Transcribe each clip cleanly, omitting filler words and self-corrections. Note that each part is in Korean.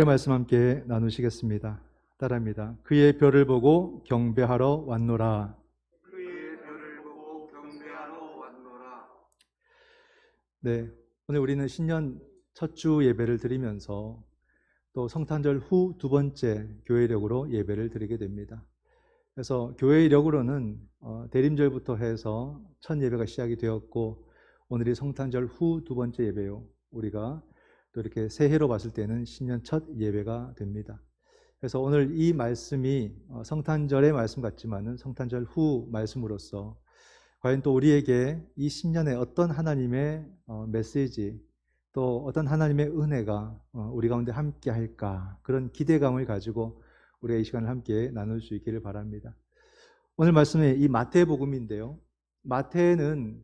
말씀 함께 나누시겠습니다. 따라합니다. 그의 별을 보고 경배하러 왔노라. 그의 별을 보고 경배하러 왔노라. 네, 오늘 우리는 신년 첫 주 예배를 드리면서 또 성탄절 후 두 번째 교회력으로 예배를 드리게 됩니다. 그래서 교회력으로는 대림절부터 해서 첫 예배가 시작이 되었고, 오늘이 성탄절 후 두 번째 예배요. 우리가 또 이렇게 새해로 봤을 때는 신년 첫 예배가 됩니다. 그래서 오늘 이 말씀이 성탄절의 말씀 같지만은 성탄절 후 말씀으로서 과연 또 우리에게 이 신년에 어떤 하나님의 메시지, 또 어떤 하나님의 은혜가 우리 가운데 함께 할까, 그런 기대감을 가지고 우리가 이 시간을 함께 나눌 수 있기를 바랍니다. 오늘 말씀이 이 마태복음인데요. 마태는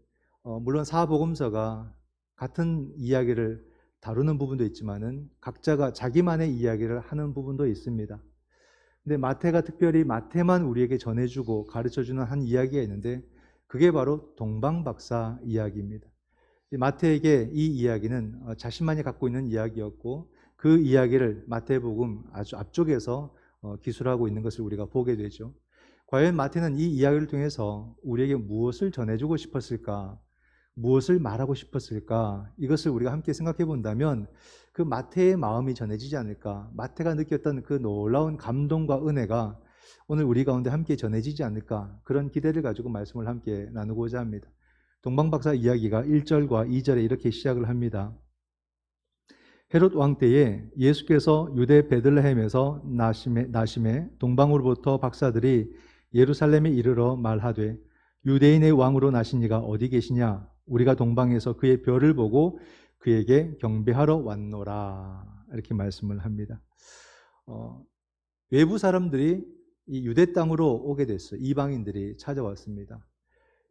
물론 사복음서가 같은 이야기를 다루는 부분도 있지만은 각자가 자기만의 이야기를 하는 부분도 있습니다. 근데 마태가 특별히 마태만 우리에게 전해주고 가르쳐주는 한 이야기가 있는데, 그게 바로 동방박사 이야기입니다. 마태에게 이 이야기는 자신만이 갖고 있는 이야기였고, 그 이야기를 마태복음 아주 앞쪽에서 기술하고 있는 것을 우리가 보게 되죠. 과연 마태는 이 이야기를 통해서 우리에게 무엇을 전해주고 싶었을까? 무엇을 말하고 싶었을까? 이것을 우리가 함께 생각해 본다면 그 마태의 마음이 전해지지 않을까? 마태가 느꼈던 그 놀라운 감동과 은혜가 오늘 우리 가운데 함께 전해지지 않을까? 그런 기대를 가지고 말씀을 함께 나누고자 합니다. 동방박사 이야기가 1절과 2절에 이렇게 시작을 합니다. 헤롯 왕 때에 예수께서 유대 베들레헴에서 나심에 동방으로부터 박사들이 예루살렘에 이르러 말하되, 유대인의 왕으로 나신 이가 어디 계시냐? 우리가 동방에서 그의 별을 보고 그에게 경배하러 왔노라. 이렇게 말씀을 합니다. 외부 사람들이 이 유대 땅으로 오게 됐어요. 이방인들이 찾아왔습니다.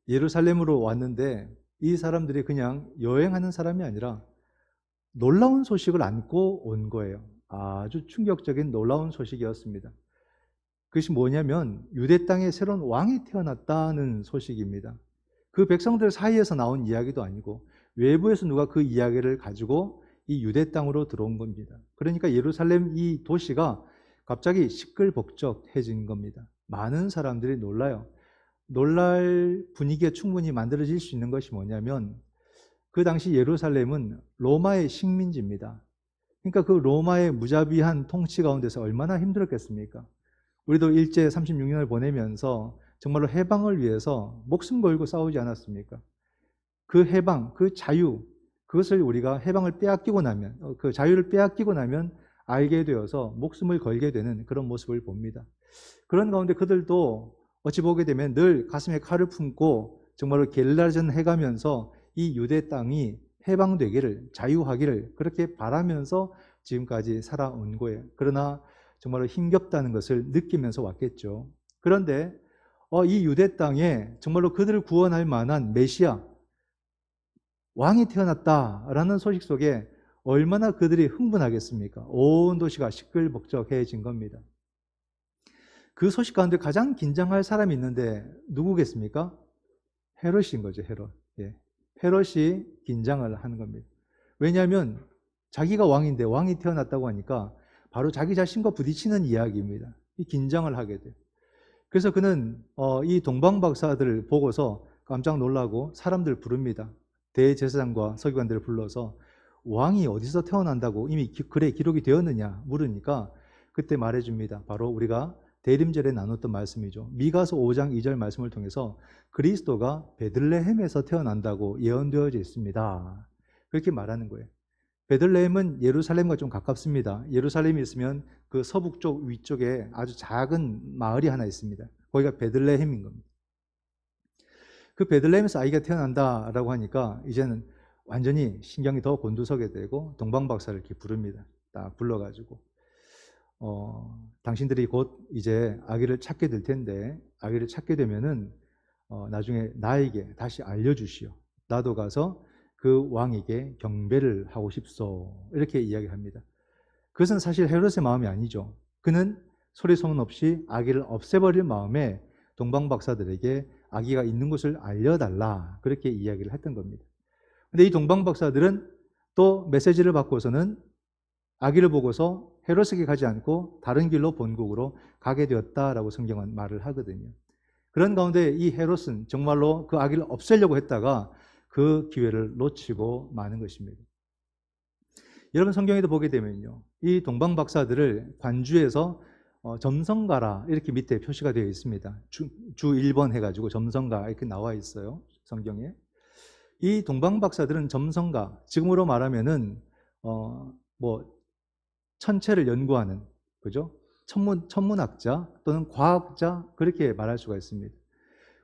예루살렘으로 왔는데 이 사람들이 그냥 여행하는 사람이 아니라 놀라운 소식을 안고 온 거예요. 아주 충격적인 놀라운 소식이었습니다. 그것이 뭐냐면 유대 땅에 새로운 왕이 태어났다는 소식입니다. 그 백성들 사이에서 나온 이야기도 아니고 외부에서 누가 그 이야기를 가지고 이 유대 땅으로 들어온 겁니다. 그러니까 예루살렘 이 도시가 갑자기 시끌벅적해진 겁니다. 많은 사람들이 놀라요. 놀랄 분위기가 충분히 만들어질 수 있는 것이 뭐냐면, 그 당시 예루살렘은 로마의 식민지입니다. 그러니까 그 로마의 무자비한 통치 가운데서 얼마나 힘들었겠습니까? 우리도 일제 36년을 보내면서 정말로 해방을 위해서 목숨 걸고 싸우지 않았습니까? 그 해방, 그 자유, 그것을 우리가 해방을 빼앗기고 나면, 그 자유를 빼앗기고 나면 알게 되어서 목숨을 걸게 되는 그런 모습을 봅니다. 그런 가운데 그들도 어찌 보게 되면 늘 가슴에 칼을 품고 정말로 게릴라전 해가면서 이 유대 땅이 해방되기를, 자유하기를 그렇게 바라면서 지금까지 살아온 거예요. 그러나 정말로 힘겹다는 것을 느끼면서 왔겠죠. 그런데 이 유대 땅에 정말로 그들을 구원할 만한 메시아, 왕이 태어났다라는 소식 속에 얼마나 그들이 흥분하겠습니까? 온 도시가 시끌벅적해진 겁니다. 그 소식 가운데 가장 긴장할 사람이 있는데 누구겠습니까? 헤롯인 거죠, 헤롯. 예. 헤롯이 긴장을 하는 겁니다. 왜냐하면 자기가 왕인데 왕이 태어났다고 하니까 바로 자기 자신과 부딪히는 이야기입니다. 이 긴장을 하게 돼요. 그래서 그는 이 동방박사들을 보고서 깜짝 놀라고 사람들 부릅니다. 대제사장과 서기관들을 불러서 왕이 어디서 태어난다고 이미 글에 기록이 되었느냐 물으니까 그때 말해줍니다. 바로 우리가 대림절에 나눴던 말씀이죠. 미가서 5장 2절 말씀을 통해서 그리스도가 베들레헴에서 태어난다고 예언되어져 있습니다. 그렇게 말하는 거예요. 베들레헴은 예루살렘과 좀 가깝습니다. 예루살렘이 있으면 그 서북쪽 위쪽에 아주 작은 마을이 하나 있습니다. 거기가 베들레헴인 겁니다. 그 베들레헴에서 아이가 태어난다라고 하니까 이제는 완전히 신경이 더 곤두서게 되고 동방박사를 이렇게 부릅니다. 딱 불러가지고 당신들이 곧 이제 아기를 찾게 될 텐데 아기를 찾게 되면은 나중에 나에게 다시 알려주시오. 나도 가서 그 왕에게 경배를 하고 싶소. 이렇게 이야기합니다. 그것은 사실 헤롯의 마음이 아니죠. 그는 소리 소문 없이 아기를 없애버릴 마음에 동방박사들에게 아기가 있는 곳을 알려달라. 그렇게 이야기를 했던 겁니다. 근데 이 동방박사들은 또 메시지를 받고서는 아기를 보고서 헤롯에게 가지 않고 다른 길로 본국으로 가게 되었다라고 성경은 말을 하거든요. 그런 가운데 이 헤롯은 정말로 그 아기를 없애려고 했다가 그 기회를 놓치고 마는 것입니다. 여러분 성경에도 보게 되면요, 이 동방 박사들을 관주에서 점성가라 이렇게 밑에 표시가 되어 있습니다. 주 1번 해가지고 점성가 이렇게 나와 있어요, 성경에. 이 동방 박사들은 점성가, 지금으로 말하면은 뭐 천체를 연구하는, 그죠? 천문학자 또는 과학자, 그렇게 말할 수가 있습니다.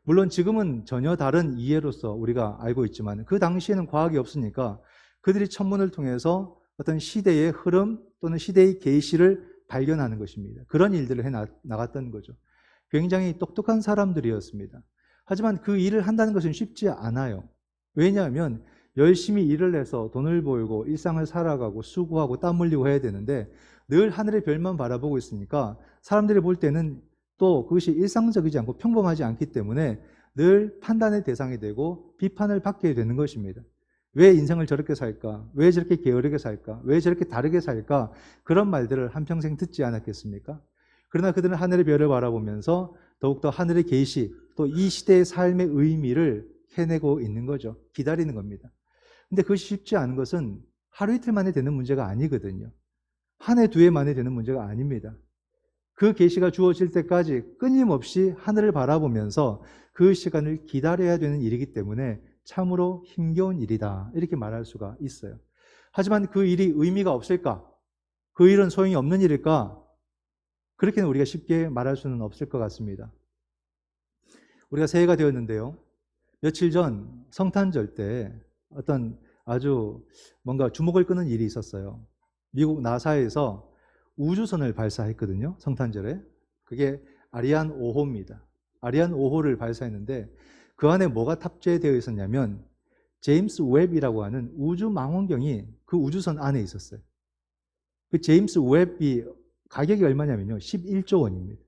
물론 지금은 전혀 다른 이해로서 우리가 알고 있지만 그 당시에는 과학이 없으니까 그들이 천문을 통해서 어떤 시대의 흐름 또는 시대의 계시를 발견하는 것입니다. 그런 일들을 해 나갔던 거죠. 굉장히 똑똑한 사람들이었습니다. 하지만 그 일을 한다는 것은 쉽지 않아요. 왜냐하면 열심히 일을 해서 돈을 벌고 일상을 살아가고 수고하고 땀 흘리고 해야 되는데 늘 하늘의 별만 바라보고 있으니까 사람들이 볼 때는 또 그것이 일상적이지 않고 평범하지 않기 때문에 늘 판단의 대상이 되고 비판을 받게 되는 것입니다. 왜 인생을 저렇게 살까? 왜 저렇게 게으르게 살까? 왜 저렇게 다르게 살까? 그런 말들을 한평생 듣지 않았겠습니까? 그러나 그들은 하늘의 별을 바라보면서 더욱더 하늘의 계시, 또 이 시대의 삶의 의미를 해내고 있는 거죠. 기다리는 겁니다. 근데 그것이 쉽지 않은 것은 하루 이틀 만에 되는 문제가 아니거든요. 한 해, 두 해 만에 되는 문제가 아닙니다. 그 계시가 주어질 때까지 끊임없이 하늘을 바라보면서 그 시간을 기다려야 되는 일이기 때문에 참으로 힘겨운 일이다, 이렇게 말할 수가 있어요. 하지만 그 일이 의미가 없을까? 그 일은 소용이 없는 일일까? 그렇게는 우리가 쉽게 말할 수는 없을 것 같습니다. 우리가 새해가 되었는데요, 며칠 전 성탄절 때 어떤 아주 뭔가 주목을 끄는 일이 있었어요. 미국 나사에서 우주선을 발사했거든요, 성탄절에. 그게 아리안 5호입니다. 아리안 5호를 발사했는데 그 안에 뭐가 탑재되어 있었냐면 제임스 웹이라고 하는 우주 망원경이 그 우주선 안에 있었어요. 그 제임스 웹이 가격이 얼마냐면요, 11조 원입니다.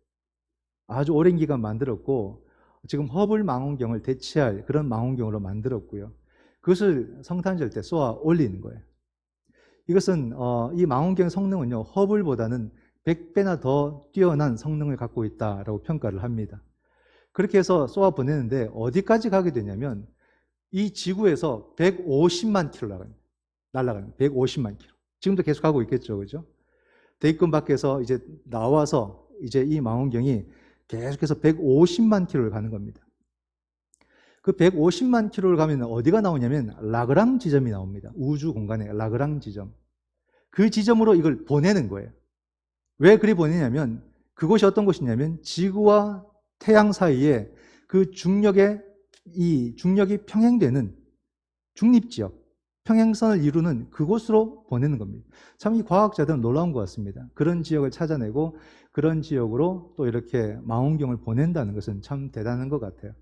아주 오랜 기간 만들었고 지금 허블 망원경을 대체할 그런 망원경으로 만들었고요. 그것을 성탄절 때 쏘아 올리는 거예요. 이것은 이 망원경 성능은요, 허블보다는 100배나 더 뛰어난 성능을 갖고 있다라고 평가를 합니다. 그렇게 해서 쏘아 보내는데 어디까지 가게 되냐면 이 지구에서 150만 킬로 날아갑니다. 150만 킬로. 지금도 계속 가고 있겠죠, 그죠? 대기권 밖에서 이제 나와서 이제 이 망원경이 계속해서 150만 킬로를 가는 겁니다. 그 150만 킬로를 가면 어디가 나오냐면 라그랑 지점이 나옵니다. 우주 공간에 라그랑 지점. 그 지점으로 이걸 보내는 거예요. 왜 그리 보내냐면 그곳이 어떤 곳이냐면 지구와 태양 사이에 그 이 중력이 평행되는 중립지역, 평행선을 이루는 그곳으로 보내는 겁니다. 참 이 과학자들은 놀라운 것 같습니다. 그런 지역을 찾아내고 그런 지역으로 또 이렇게 망원경을 보낸다는 것은 참 대단한 것 같아요.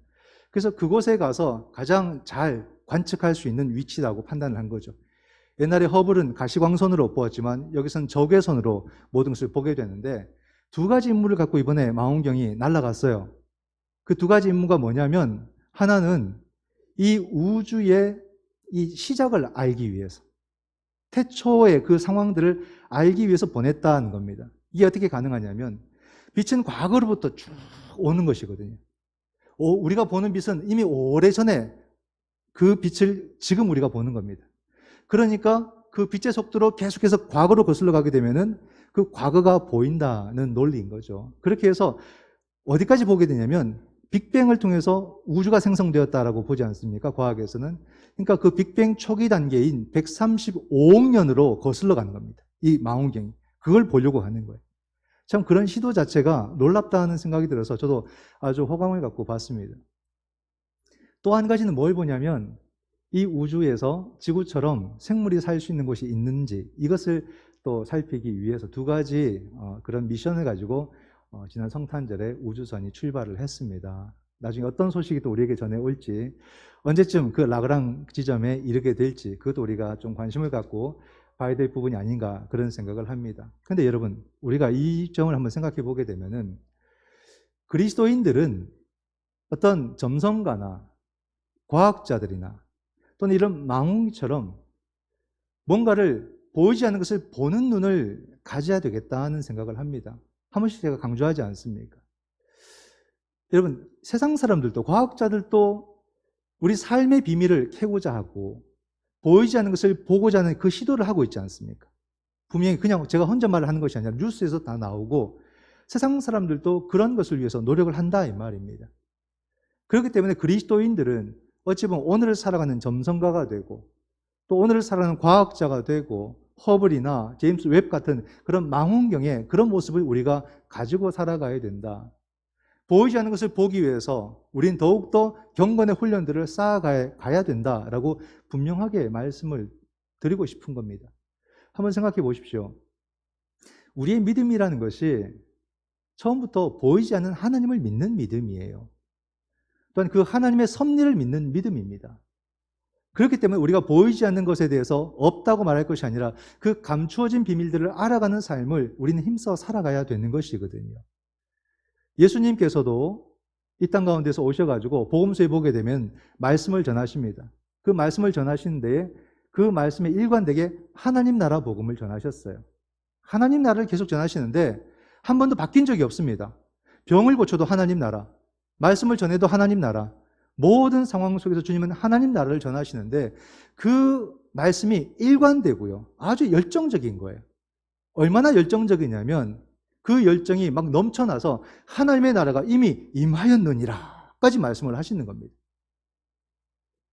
그래서 그곳에 가서 가장 잘 관측할 수 있는 위치라고 판단을 한 거죠. 옛날에 허블은 가시광선으로 보았지만 여기서는 적외선으로 모든 것을 보게 되는데 두 가지 임무를 갖고 이번에 망원경이 날아갔어요. 그 두 가지 임무가 뭐냐면 하나는 이 우주의 이 시작을 알기 위해서, 태초의 그 상황들을 알기 위해서 보냈다는 겁니다. 이게 어떻게 가능하냐면 빛은 과거로부터 쭉 오는 것이거든요. 우리가 보는 빛은 이미 오래전에 그 빛을 지금 우리가 보는 겁니다. 그러니까 그 빛의 속도로 계속해서 과거로 거슬러 가게 되면은 그 과거가 보인다는 논리인 거죠. 그렇게 해서 어디까지 보게 되냐면 빅뱅을 통해서 우주가 생성되었다라고 보지 않습니까? 과학에서는. 그러니까 그 빅뱅 초기 단계인 135억 년으로 거슬러 가는 겁니다. 이 망원경이. 그걸 보려고 하는 거예요. 참 그런 시도 자체가 놀랍다는 생각이 들어서 저도 아주 호감을 갖고 봤습니다. 또 한 가지는 뭘 보냐면 이 우주에서 지구처럼 생물이 살 수 있는 곳이 있는지, 이것을 또 살피기 위해서 두 가지 그런 미션을 가지고 지난 성탄절에 우주선이 출발을 했습니다. 나중에 어떤 소식이 또 우리에게 전해올지, 언제쯤 그 라그랑 지점에 이르게 될지, 그것도 우리가 좀 관심을 갖고 봐야 될 부분이 아닌가, 그런 생각을 합니다. 근데 여러분, 우리가 이 점을 한번 생각해 보게 되면은 그리스도인들은 어떤 점성가나 과학자들이나 또는 이런 망원경처럼 뭔가를 보이지 않는 것을 보는 눈을 가져야 되겠다는 생각을 합니다. 한 번씩 제가 강조하지 않습니까? 여러분, 세상 사람들도, 과학자들도 우리 삶의 비밀을 캐고자 하고 보이지 않는 것을 보고자 하는 그 시도를 하고 있지 않습니까? 분명히 그냥 제가 혼잣말을 하는 것이 아니라 뉴스에서 다 나오고 세상 사람들도 그런 것을 위해서 노력을 한다 이 말입니다. 그렇기 때문에 그리스도인들은 어찌 보면 오늘을 살아가는 점성가가 되고 또 오늘을 살아가는 과학자가 되고 허블이나 제임스 웹 같은 그런 망원경의 그런 모습을 우리가 가지고 살아가야 된다. 보이지 않는 것을 보기 위해서 우린 더욱더 경건의 훈련들을 쌓아가야 된다라고 분명하게 말씀을 드리고 싶은 겁니다. 한번 생각해 보십시오. 우리의 믿음이라는 것이 처음부터 보이지 않는 하나님을 믿는 믿음이에요. 또한 그 하나님의 섭리를 믿는 믿음입니다. 그렇기 때문에 우리가 보이지 않는 것에 대해서 없다고 말할 것이 아니라 그 감추어진 비밀들을 알아가는 삶을 우리는 힘써 살아가야 되는 것이거든요. 예수님께서도 이 땅 가운데서 오셔가지고 복음서에 보게 되면 말씀을 전하십니다. 그 말씀을 전하시는 데에 그 말씀에 일관되게 하나님 나라 복음을 전하셨어요. 하나님 나라를 계속 전하시는데 한 번도 바뀐 적이 없습니다. 병을 고쳐도 하나님 나라, 말씀을 전해도 하나님 나라, 모든 상황 속에서 주님은 하나님 나라를 전하시는데 그 말씀이 일관되고요. 아주 열정적인 거예요. 얼마나 열정적이냐면 그 열정이 막 넘쳐나서 하나님의 나라가 이미 임하였느니라 까지 말씀을 하시는 겁니다.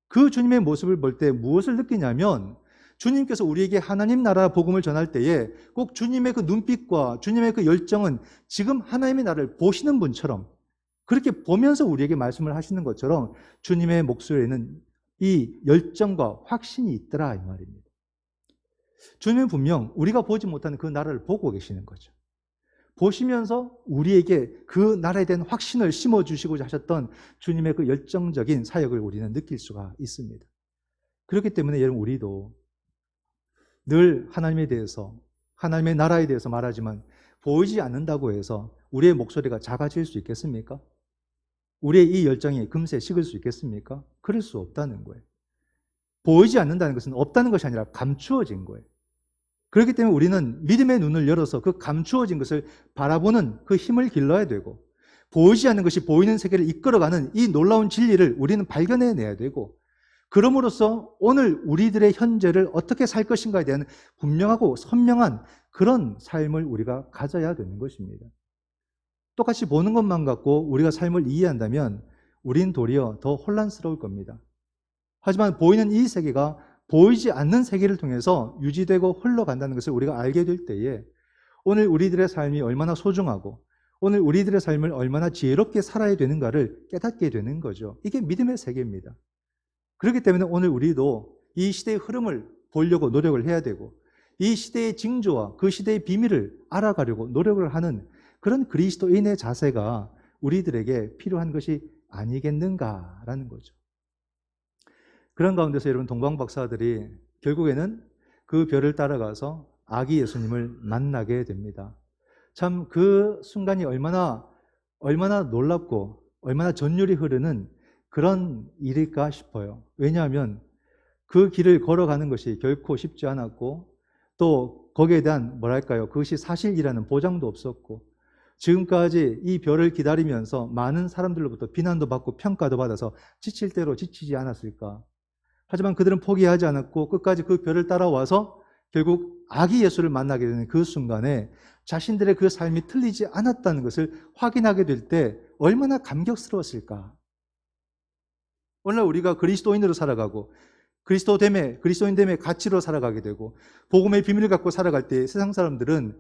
그 주님의 모습을 볼 때 무엇을 느끼냐면 주님께서 우리에게 하나님 나라 복음을 전할 때에 꼭 주님의 그 눈빛과 주님의 그 열정은 지금 하나님의 나라를 보시는 분처럼 그렇게 보면서 우리에게 말씀을 하시는 것처럼 주님의 목소리에는 이 열정과 확신이 있더라 이 말입니다. 주님은 분명 우리가 보지 못하는 그 나라를 보고 계시는 거죠. 보시면서 우리에게 그 나라에 대한 확신을 심어주시고자 하셨던 주님의 그 열정적인 사역을 우리는 느낄 수가 있습니다. 그렇기 때문에 여러분 우리도 늘 하나님에 대해서 하나님의 나라에 대해서 말하지만 보이지 않는다고 해서 우리의 목소리가 작아질 수 있겠습니까? 우리의 이 열정이 금세 식을 수 있겠습니까? 그럴 수 없다는 거예요. 보이지 않는다는 것은 없다는 것이 아니라 감추어진 거예요. 그렇기 때문에 우리는 믿음의 눈을 열어서 그 감추어진 것을 바라보는 그 힘을 길러야 되고 보이지 않는 것이 보이는 세계를 이끌어가는 이 놀라운 진리를 우리는 발견해내야 되고 그럼으로써 오늘 우리들의 현재를 어떻게 살 것인가에 대한 분명하고 선명한 그런 삶을 우리가 가져야 되는 것입니다. 똑같이 보는 것만 갖고 우리가 삶을 이해한다면 우린 도리어 더 혼란스러울 겁니다. 하지만 보이는 이 세계가 보이지 않는 세계를 통해서 유지되고 흘러간다는 것을 우리가 알게 될 때에 오늘 우리들의 삶이 얼마나 소중하고 오늘 우리들의 삶을 얼마나 지혜롭게 살아야 되는가를 깨닫게 되는 거죠. 이게 믿음의 세계입니다. 그렇기 때문에 오늘 우리도 이 시대의 흐름을 보려고 노력을 해야 되고 이 시대의 징조와 그 시대의 비밀을 알아가려고 노력을 하는 그런 그리스도인의 자세가 우리들에게 필요한 것이 아니겠는가라는 거죠. 그런 가운데서 여러분 동방 박사들이 결국에는 그 별을 따라가서 아기 예수님을 만나게 됩니다. 참 그 순간이 얼마나 놀랍고 얼마나 전율이 흐르는 그런 일일까 싶어요. 왜냐하면 그 길을 걸어가는 것이 결코 쉽지 않았고 또 거기에 대한 뭐랄까요? 그것이 사실이라는 보장도 없었고 지금까지 이 별을 기다리면서 많은 사람들로부터 비난도 받고 평가도 받아서 지칠 대로 지치지 않았을까? 하지만 그들은 포기하지 않았고 끝까지 그 별을 따라와서 결국 아기 예수를 만나게 되는 그 순간에 자신들의 그 삶이 틀리지 않았다는 것을 확인하게 될 때 얼마나 감격스러웠을까? 오늘날 우리가 그리스도인으로 살아가고 그리스도인됨의 가치로 살아가게 되고 복음의 비밀을 갖고 살아갈 때 세상 사람들은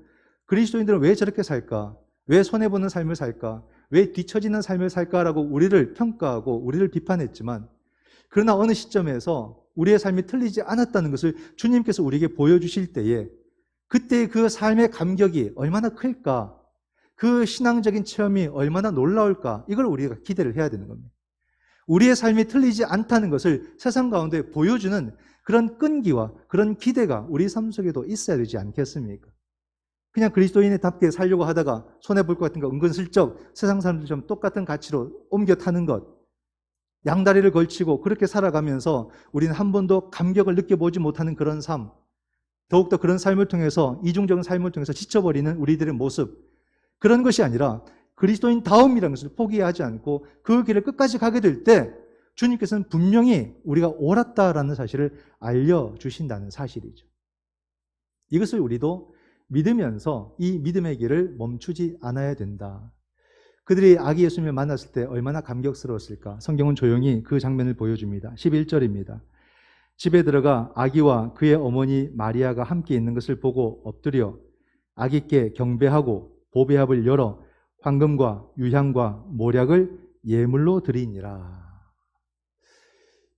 그리스도인들은 왜 저렇게 살까? 왜 손해보는 삶을 살까? 왜 뒤처지는 삶을 살까라고 우리를 평가하고 우리를 비판했지만 그러나 어느 시점에서 우리의 삶이 틀리지 않았다는 것을 주님께서 우리에게 보여주실 때에 그때의 그 삶의 감격이 얼마나 클까? 그 신앙적인 체험이 얼마나 놀라울까? 이걸 우리가 기대를 해야 되는 겁니다. 우리의 삶이 틀리지 않다는 것을 세상 가운데 보여주는 그런 끈기와 그런 기대가 우리 삶 속에도 있어야 되지 않겠습니까? 그냥 그리스도인답게 살려고 하다가 손해볼 것 같은 거 은근슬쩍 세상 사람들처럼 똑같은 가치로 옮겨 타는 것, 양다리를 걸치고 그렇게 살아가면서 우리는 한 번도 감격을 느껴보지 못하는 그런 삶, 더욱더 그런 삶을 통해서, 이중적인 삶을 통해서 지쳐버리는 우리들의 모습, 그런 것이 아니라 그리스도인 다움이라는 것을 포기하지 않고 그 길을 끝까지 가게 될 때 주님께서는 분명히 우리가 옳았다라는 사실을 알려주신다는 사실이죠. 이것을 우리도 믿으면서 이 믿음의 길을 멈추지 않아야 된다. 그들이 아기 예수님을 만났을 때 얼마나 감격스러웠을까? 성경은 조용히 그 장면을 보여줍니다. 11절입니다. 집에 들어가 아기와 그의 어머니 마리아가 함께 있는 것을 보고 엎드려 아기께 경배하고 보배합을 열어 황금과 유향과 모략을 예물로 드리니라.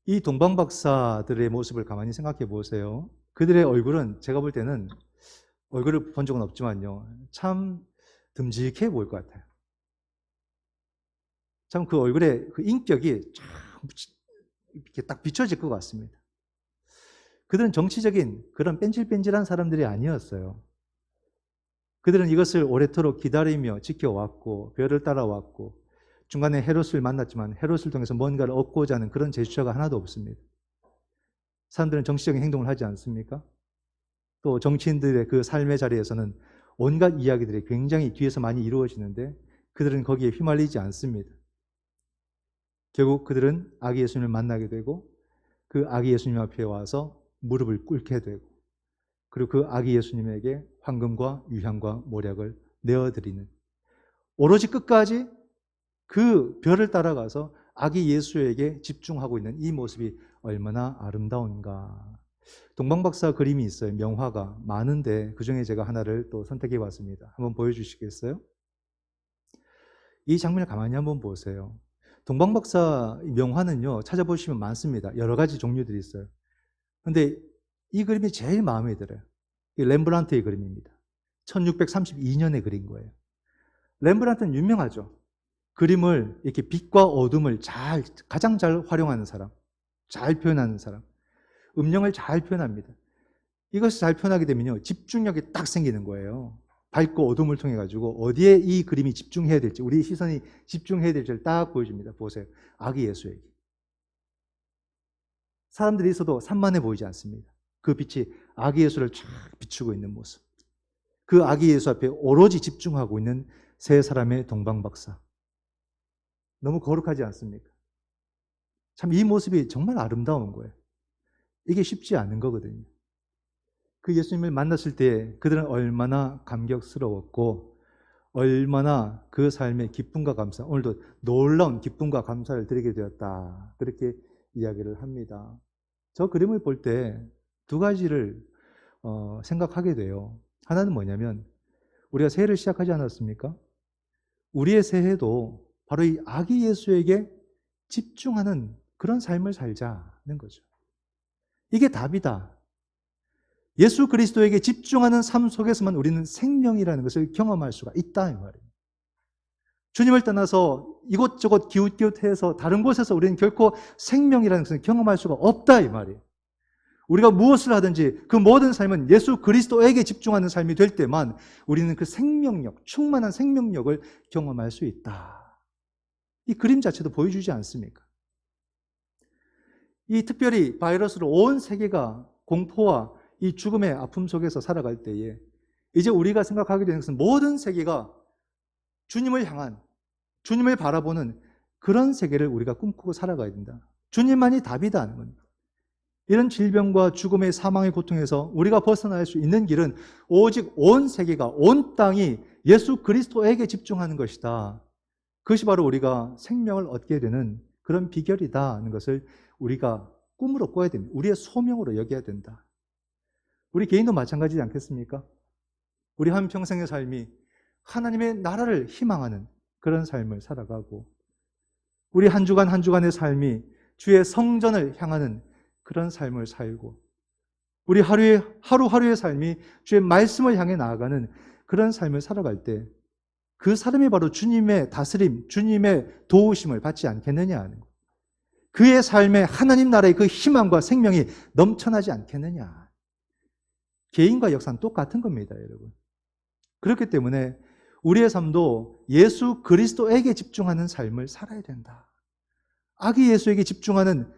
이 동방박사들의 모습을 가만히 생각해 보세요. 그들의 얼굴은 제가 볼 때는, 얼굴을 본 적은 없지만요, 참 듬직해 보일 것 같아요. 참 그 얼굴에 그 인격이 참 이렇게 딱 비춰질 것 같습니다. 그들은 정치적인 그런 뺀질뺀질한 사람들이 아니었어요. 그들은 이것을 오래도록 기다리며 지켜왔고 별을 따라왔고 중간에 헤롯을 만났지만 헤롯을 통해서 뭔가를 얻고자 하는 그런 제스처가 하나도 없습니다. 사람들은 정치적인 행동을 하지 않습니까? 또 정치인들의 그 삶의 자리에서는 온갖 이야기들이 굉장히 뒤에서 많이 이루어지는데 그들은 거기에 휘말리지 않습니다. 결국 그들은 아기 예수님을 만나게 되고 그 아기 예수님 앞에 와서 무릎을 꿇게 되고 그리고 그 아기 예수님에게 황금과 유향과 모략을 내어드리는, 오로지 끝까지 그 별을 따라가서 아기 예수에게 집중하고 있는 이 모습이 얼마나 아름다운가. 동방박사 그림이 있어요. 명화가 많은데 그중에 제가 하나를 또 선택해 봤습니다. 한번 보여주시겠어요? 이 장면을 가만히 한번 보세요. 동방박사 명화는요, 찾아보시면 많습니다. 여러 가지 종류들이 있어요. 근데 이 그림이 제일 마음에 들어요. 이 렘브란트의 그림입니다. 1632년에 그린 거예요. 렘브란트는 유명하죠. 그림을 이렇게 빛과 어둠을 가장 잘 활용하는 사람, 잘 표현하는 사람, 음영을 잘 표현합니다. 이것을 잘 표현하게 되면요, 집중력이 딱 생기는 거예요. 밝고 어둠을 통해 가지고 어디에 이 그림이 집중해야 될지, 우리 시선이 집중해야 될지를 딱 보여줍니다. 보세요. 아기 예수에게. 사람들이 있어도 산만해 보이지 않습니다. 그 빛이 아기 예수를 쫙 비추고 있는 모습. 그 아기 예수 앞에 오로지 집중하고 있는 세 사람의 동방박사. 너무 거룩하지 않습니까? 참 이 모습이 정말 아름다운 거예요. 이게 쉽지 않은 거거든요. 그 예수님을 만났을 때 그들은 얼마나 감격스러웠고 얼마나 그 삶의 기쁨과 감사, 오늘도 놀라운 기쁨과 감사를 드리게 되었다. 그렇게 이야기를 합니다. 저 그림을 볼 때 두 가지를 생각하게 돼요. 하나는 뭐냐면 우리가 새해를 시작하지 않았습니까? 우리의 새해도 바로 이 아기 예수에게 집중하는 그런 삶을 살자는 거죠. 이게 답이다. 예수 그리스도에게 집중하는 삶 속에서만 우리는 생명이라는 것을 경험할 수가 있다 이 말이에요. 주님을 떠나서 이곳저곳 기웃기웃해서 다른 곳에서 우리는 결코 생명이라는 것을 경험할 수가 없다 이 말이에요. 우리가 무엇을 하든지 그 모든 삶은 예수 그리스도에게 집중하는 삶이 될 때만 우리는 그 생명력, 충만한 생명력을 경험할 수 있다. 이 그림 자체도 보여주지 않습니까? 이 특별히 바이러스로 온 세계가 공포와 이 죽음의 아픔 속에서 살아갈 때에 이제 우리가 생각하게 되는 것은 모든 세계가 주님을 향한, 주님을 바라보는 그런 세계를 우리가 꿈꾸고 살아가야 된다. 주님만이 답이다 하는 겁니다. 이런 질병과 죽음의 사망의 고통에서 우리가 벗어날 수 있는 길은 오직 온 세계가, 온 땅이 예수 그리스도에게 집중하는 것이다. 그것이 바로 우리가 생명을 얻게 되는 그런 비결이다 하는 것을 우리가 꿈으로 꿔야 됩니다. 우리의 소명으로 여겨야 된다. 우리 개인도 마찬가지지 않겠습니까? 우리 한평생의 삶이 하나님의 나라를 희망하는 그런 삶을 살아가고 우리 한 주간 한 주간의 삶이 주의 성전을 향하는 그런 삶을 살고 우리 하루하루의 삶이 주의 말씀을 향해 나아가는 그런 삶을 살아갈 때 그 사람이 바로 주님의 다스림, 주님의 도우심을 받지 않겠느냐 하는 것. 그의 삶에 하나님 나라의 그 희망과 생명이 넘쳐나지 않겠느냐. 개인과 역사는 똑같은 겁니다, 여러분. 그렇기 때문에 우리의 삶도 예수 그리스도에게 집중하는 삶을 살아야 된다. 아기 예수에게 집중하는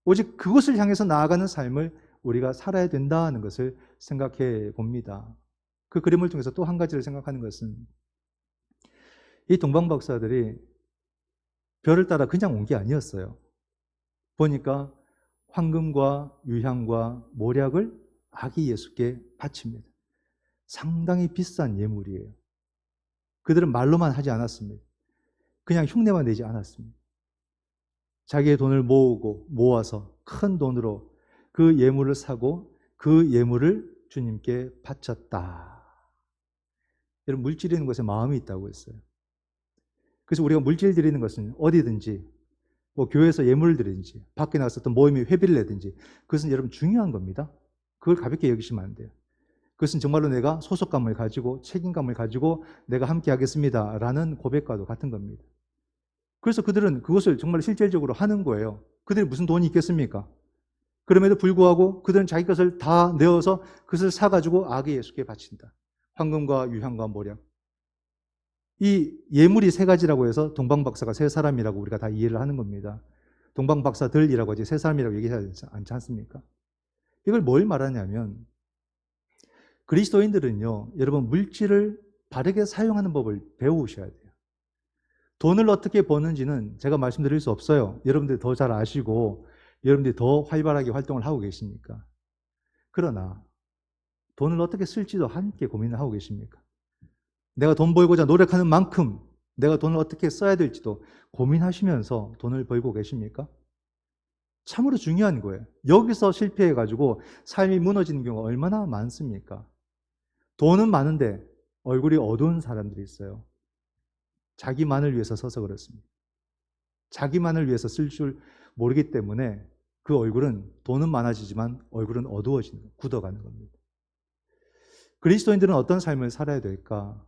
오직 그것을 향해서 나아가는 삶을 우리가 살아야 된다는 것을 생각해 봅니다. 그 그림을 통해서 또 한 가지를 생각하는 것은 이 동방박사들이 별을 따라 그냥 온 게 아니었어요. 보니까 황금과 유향과 모략을 아기 예수께 바칩니다. 상당히 비싼 예물이에요. 그들은 말로만 하지 않았습니다. 그냥 흉내만 내지 않았습니다. 자기의 돈을 모아서 큰 돈으로 그 예물을 사고 그 예물을 주님께 바쳤다. 여러분, 물질 드리는 것에 마음이 있다고 했어요. 그래서 우리가 물질 드리는 것은 어디든지, 뭐 교회에서 예물을 드리든지, 밖에 나가서 어떤 모임에 회비를 내든지, 그것은 여러분 중요한 겁니다. 그걸 가볍게 여기시면 안 돼요. 그것은 정말로 내가 소속감을 가지고 책임감을 가지고 내가 함께 하겠습니다 라는 고백과도 같은 겁니다. 그래서 그들은 그것을 정말 실질적으로 하는 거예요. 그들이 무슨 돈이 있겠습니까? 그럼에도 불구하고 그들은 자기 것을 다 내어서 그것을 사가지고 아기 예수께 바친다. 황금과 유향과 모략. 이 예물이 세 가지라고 해서 동방박사가 세 사람이라고 우리가 다 이해를 하는 겁니다. 동방박사들이라고 하지 세 사람이라고 얘기하지 않지 않습니까? 이걸 뭘 말하냐면 그리스도인들은요, 여러분 물질을 바르게 사용하는 법을 배우셔야 돼요. 돈을 어떻게 버는지는 제가 말씀드릴 수 없어요. 여러분들이 더 잘 아시고 여러분들이 더 활발하게 활동을 하고 계시니까. 그러나 돈을 어떻게 쓸지도 함께 고민을 하고 계십니까? 내가 돈 벌고자 노력하는 만큼 내가 돈을 어떻게 써야 될지도 고민하시면서 돈을 벌고 계십니까? 참으로 중요한 거예요. 여기서 실패해가지고 삶이 무너지는 경우가 얼마나 많습니까? 돈은 많은데 얼굴이 어두운 사람들이 있어요. 자기만을 위해서 서서 그렇습니다. 자기만을 위해서 쓸 줄 모르기 때문에 그 얼굴은 돈은 많아지지만 얼굴은 어두워지는 거예요. 굳어가는 겁니다. 그리스도인들은 어떤 삶을 살아야 될까?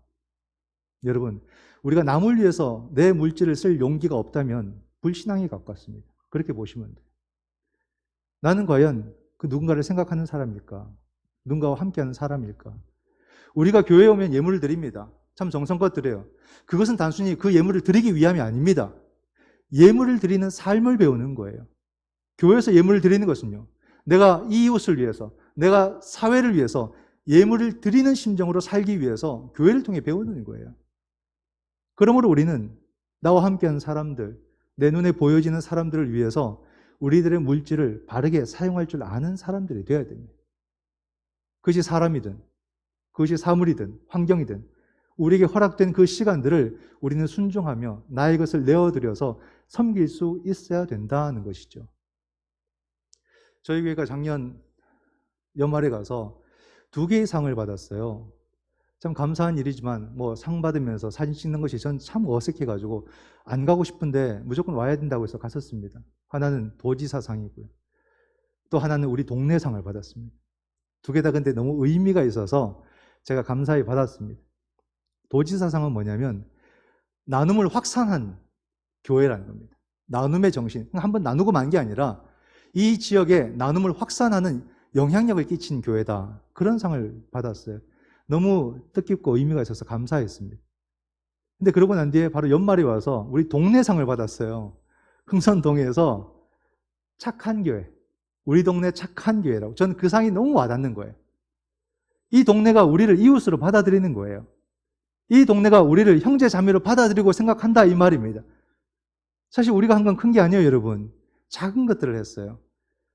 여러분, 우리가 남을 위해서 내 물질을 쓸 용기가 없다면 불신앙에 가깝습니다. 그렇게 보시면 돼요. 나는 과연 그 누군가를 생각하는 사람일까? 누군가와 함께하는 사람일까? 우리가 교회에 오면 예물을 드립니다. 참 정성껏 드려요. 그것은 단순히 그 예물을 드리기 위함이 아닙니다. 예물을 드리는 삶을 배우는 거예요. 교회에서 예물을 드리는 것은요, 내가 이웃을 위해서, 내가 사회를 위해서 예물을 드리는 심정으로 살기 위해서 교회를 통해 배우는 거예요. 그러므로 우리는 나와 함께하는 사람들, 내 눈에 보여지는 사람들을 위해서 우리들의 물질을 바르게 사용할 줄 아는 사람들이 되어야 됩니다. 그것이 사람이든, 그것이 사물이든, 환경이든, 우리에게 허락된 그 시간들을 우리는 순종하며 나의 것을 내어드려서 섬길 수 있어야 된다는 것이죠. 저희 교회가 작년 연말에 가서 2개의 상을 받았어요. 참 감사한 일이지만 뭐 상 받으면서 사진 찍는 것이 전 참 어색해가지고 안 가고 싶은데 무조건 와야 된다고 해서 갔었습니다. 하나는 도지사상이고요. 또 하나는 우리 동네 상을 받았습니다. 2개 다 근데 너무 의미가 있어서 제가 감사히 받았습니다. 도지사상은 뭐냐면 나눔을 확산한 교회라는 겁니다. 나눔의 정신. 한번 나누고 만 게 아니라 이 지역에 나눔을 확산하는 영향력을 끼친 교회다. 그런 상을 받았어요. 너무 뜻깊고 의미가 있어서 감사했습니다. 근데 그러고 난 뒤에 바로 연말에 와서 우리 동네상을 받았어요. 흥선동에서 착한 교회. 우리 동네 착한 교회라고. 저는 그 상이 너무 와닿는 거예요. 이 동네가 우리를 이웃으로 받아들이는 거예요. 이 동네가 우리를 형제 자매로 받아들이고 생각한다 이 말입니다. 사실 우리가 한 건 큰 게 아니에요, 여러분. 작은 것들을 했어요.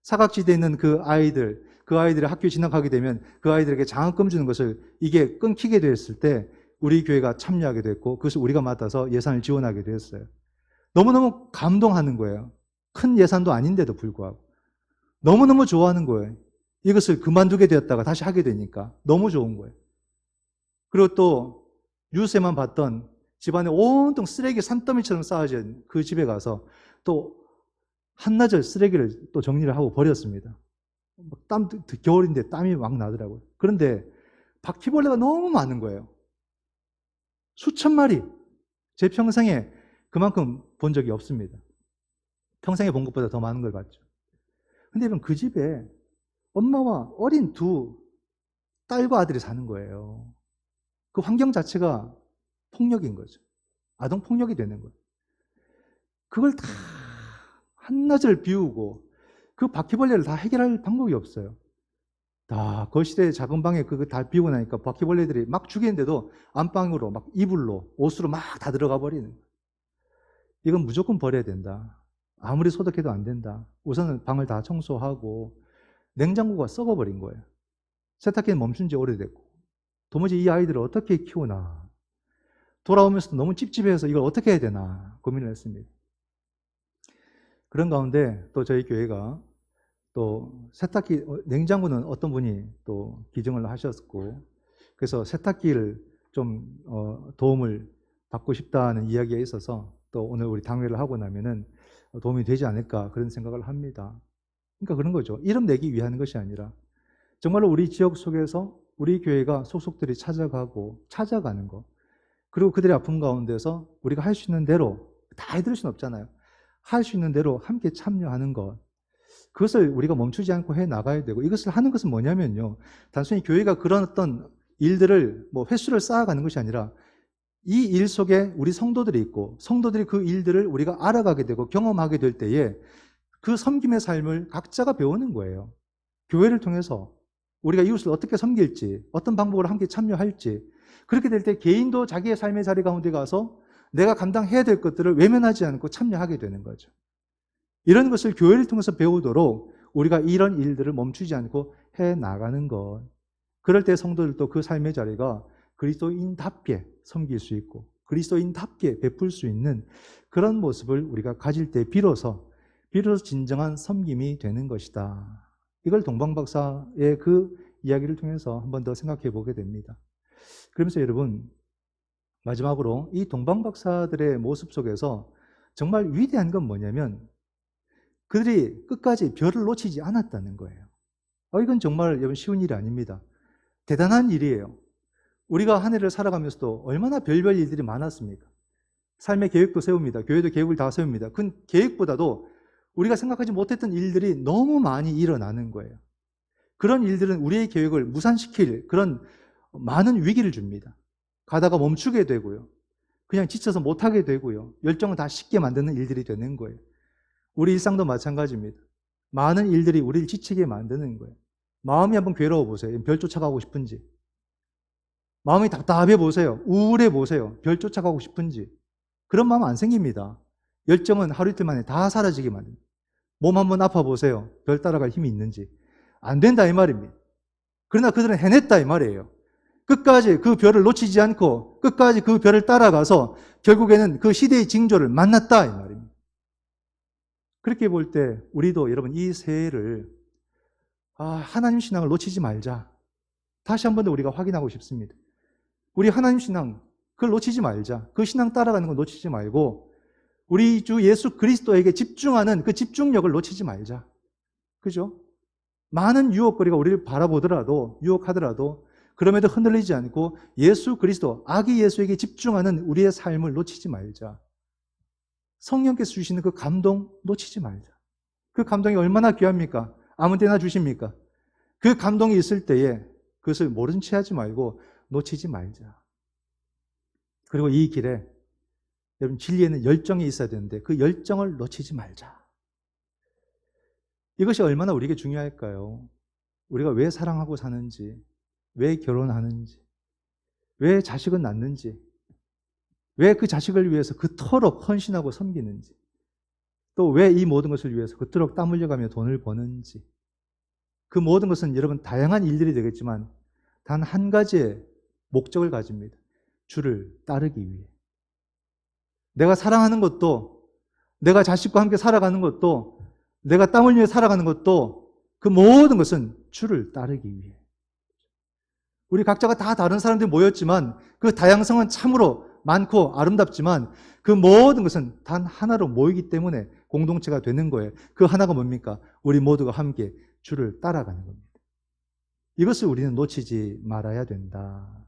사각지대에 있는 그 아이들이 학교 진학하게 되면 그 아이들에게 장학금 주는 것을 이게 끊기게 됐을 때 우리 교회가 참여하게 됐고 그것을 우리가 맡아서 예산을 지원하게 되었어요. 너무너무 감동하는 거예요. 큰 예산도 아닌데도 불구하고. 너무너무 좋아하는 거예요. 이것을 그만두게 되었다가 다시 하게 되니까 너무 좋은 거예요. 그리고 또 뉴스에만 봤던 집안에 온통 쓰레기 산더미처럼 쌓아진 그 집에 가서 또 한나절 쓰레기를 또 정리를 하고 버렸습니다. 겨울인데 땀이 막 나더라고요. 그런데 바퀴벌레가 너무 많은 거예요. 수천 마리. 제 평생에 그만큼 본 적이 없습니다. 평생에 본 것보다 더 많은 걸 봤죠. 근데 여러분 그 집에 엄마와 어린 2 딸과 아들이 사는 거예요. 그 환경 자체가 폭력인 거죠. 아동 폭력이 되는 거예요. 그걸 다 한나절 비우고 그 바퀴벌레를 다 해결할 방법이 없어요. 다 거실에 작은 방에 그거 다 비우고 나니까 바퀴벌레들이 막 죽이는데도 안방으로 막 이불로 옷으로 막 다 들어가 버리는 거예요. 이건 무조건 버려야 된다. 아무리 소독해도 안 된다. 우선은 방을 다 청소하고 냉장고가 썩어버린 거예요. 세탁기는 멈춘 지 오래됐고 도무지 이 아이들을 어떻게 키우나 돌아오면서도 너무 찝찝해서 이걸 어떻게 해야 되나 고민을 했습니다. 그런 가운데 또 저희 교회가 또 세탁기, 냉장고는 어떤 분이 또 기증을 하셨고 그래서 세탁기를 좀 도움을 받고 싶다는 이야기가 있어서 또 오늘 우리 당회를 하고 나면은 도움이 되지 않을까 그런 생각을 합니다. 그러니까 그런 거죠. 이름 내기 위한 것이 아니라 정말로 우리 지역 속에서 우리 교회가 속속들이 찾아가는 거 그리고 그들의 아픔 가운데서 우리가 할 수 있는 대로 다 해드릴 수는 없잖아요. 할 수 있는 대로 함께 참여하는 것 그것을 우리가 멈추지 않고 해 나가야 되고 이것을 하는 것은 뭐냐면요. 단순히 교회가 그런 어떤 일들을 뭐 횟수를 쌓아가는 것이 아니라 이 일 속에 우리 성도들이 있고 성도들이 그 일들을 우리가 알아가게 되고 경험하게 될 때에 그 섬김의 삶을 각자가 배우는 거예요. 교회를 통해서 우리가 이웃을 어떻게 섬길지 어떤 방법으로 함께 참여할지 그렇게 될 때 개인도 자기의 삶의 자리 가운데 가서 내가 감당해야 될 것들을 외면하지 않고 참여하게 되는 거죠. 이런 것을 교회를 통해서 배우도록 우리가 이런 일들을 멈추지 않고 해 나가는 것. 그럴 때 성도들도 그 삶의 자리가 그리스도인답게 섬길 수 있고 그리스도인답게 베풀 수 있는 그런 모습을 우리가 가질 때 비로소 진정한 섬김이 되는 것이다. 이걸 동방박사의 그 이야기를 통해서 한 번 더 생각해 보게 됩니다. 그러면서 여러분 마지막으로 이 동방박사들의 모습 속에서 정말 위대한 건 뭐냐면 그들이 끝까지 별을 놓치지 않았다는 거예요. 이건 정말 여러분 쉬운 일이 아닙니다. 대단한 일이에요. 우리가 한 해를 살아가면서도 얼마나 별별 일들이 많았습니까? 삶의 계획도 세웁니다. 교회도 계획을 다 세웁니다. 그 계획보다도 우리가 생각하지 못했던 일들이 너무 많이 일어나는 거예요. 그런 일들은 우리의 계획을 무산시킬 그런 많은 위기를 줍니다. 가다가 멈추게 되고요. 그냥 지쳐서 못하게 되고요. 열정을 다 식게 만드는 일들이 되는 거예요. 우리 일상도 마찬가지입니다. 많은 일들이 우리를 지치게 만드는 거예요. 마음이 한번 괴로워 보세요. 별 쫓아가고 싶은지. 마음이 답답해 보세요. 우울해 보세요. 별 쫓아가고 싶은지. 그런 마음 안 생깁니다. 열정은 하루 이틀 만에 다 사라지게 만듭니다. 몸 한번 아파 보세요. 별 따라갈 힘이 있는지. 안 된다 이 말입니다. 그러나 그들은 해냈다 이 말이에요. 끝까지 그 별을 놓치지 않고 끝까지 그 별을 따라가서 결국에는 그 시대의 징조를 만났다 이 말입니다. 그렇게 볼 때 우리도 여러분 이 새해를 하나님 신앙을 놓치지 말자. 다시 한 번 더 우리가 확인하고 싶습니다. 우리 하나님 신앙 그걸 놓치지 말자. 그 신앙 따라가는 거 놓치지 말고 우리 주 예수 그리스도에게 집중하는 그 집중력을 놓치지 말자. 그죠? 많은 유혹거리가 우리를 바라보더라도 유혹하더라도 그럼에도 흔들리지 않고 예수 그리스도 아기 예수에게 집중하는 우리의 삶을 놓치지 말자. 성령께서 주시는 그 감동 놓치지 말자. 그 감동이 얼마나 귀합니까? 아무 때나 주십니까? 그 감동이 있을 때에 그것을 모른 채 하지 말고 놓치지 말자. 그리고 이 길에 여러분 진리에는 열정이 있어야 되는데 그 열정을 놓치지 말자. 이것이 얼마나 우리에게 중요할까요? 우리가 왜 사랑하고 사는지, 왜 결혼하는지, 왜 자식을 낳는지, 왜 그 자식을 위해서 그토록 헌신하고 섬기는지, 또 왜 이 모든 것을 위해서 그토록 땀 흘려가며 돈을 버는지, 그 모든 것은 여러분 다양한 일들이 되겠지만 단 한 가지의 목적을 가집니다. 주를 따르기 위해. 내가 사랑하는 것도, 내가 자식과 함께 살아가는 것도, 내가 땀 흘리며 살아가는 것도 그 모든 것은 주를 따르기 위해. 우리 각자가 다 다른 사람들이 모였지만 그 다양성은 참으로 많고 아름답지만 그 모든 것은 단 하나로 모이기 때문에 공동체가 되는 거예요. 그 하나가 뭡니까? 우리 모두가 함께 주를 따라가는 겁니다. 이것을 우리는 놓치지 말아야 된다.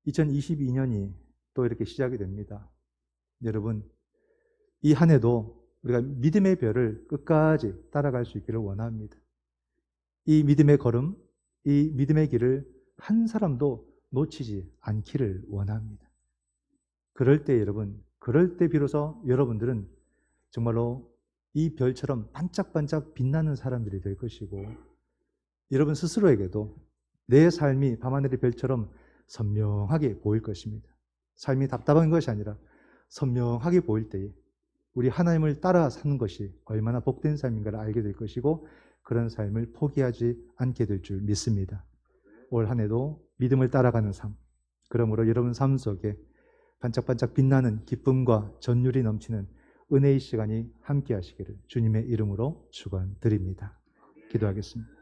2022년이 또 이렇게 시작이 됩니다. 여러분, 이 한 해도 우리가 믿음의 별을 끝까지 따라갈 수 있기를 원합니다. 이 믿음의 걸음, 이 믿음의 길을 한 사람도 놓치지 않기를 원합니다. 그럴 때 여러분, 그럴 때 비로소 여러분들은 정말로 이 별처럼 반짝반짝 빛나는 사람들이 될 것이고 여러분 스스로에게도 내 삶이 밤하늘의 별처럼 선명하게 보일 것입니다. 삶이 답답한 것이 아니라 선명하게 보일 때에 우리 하나님을 따라 사는 것이 얼마나 복된 삶인가를 알게 될 것이고 그런 삶을 포기하지 않게 될 줄 믿습니다. 올 한 해도 믿음을 따라가는 삶, 그러므로 여러분 삶 속에 반짝반짝 빛나는 기쁨과 전율이 넘치는 은혜의 시간이 함께 하시기를 주님의 이름으로 축원드립니다. 기도하겠습니다.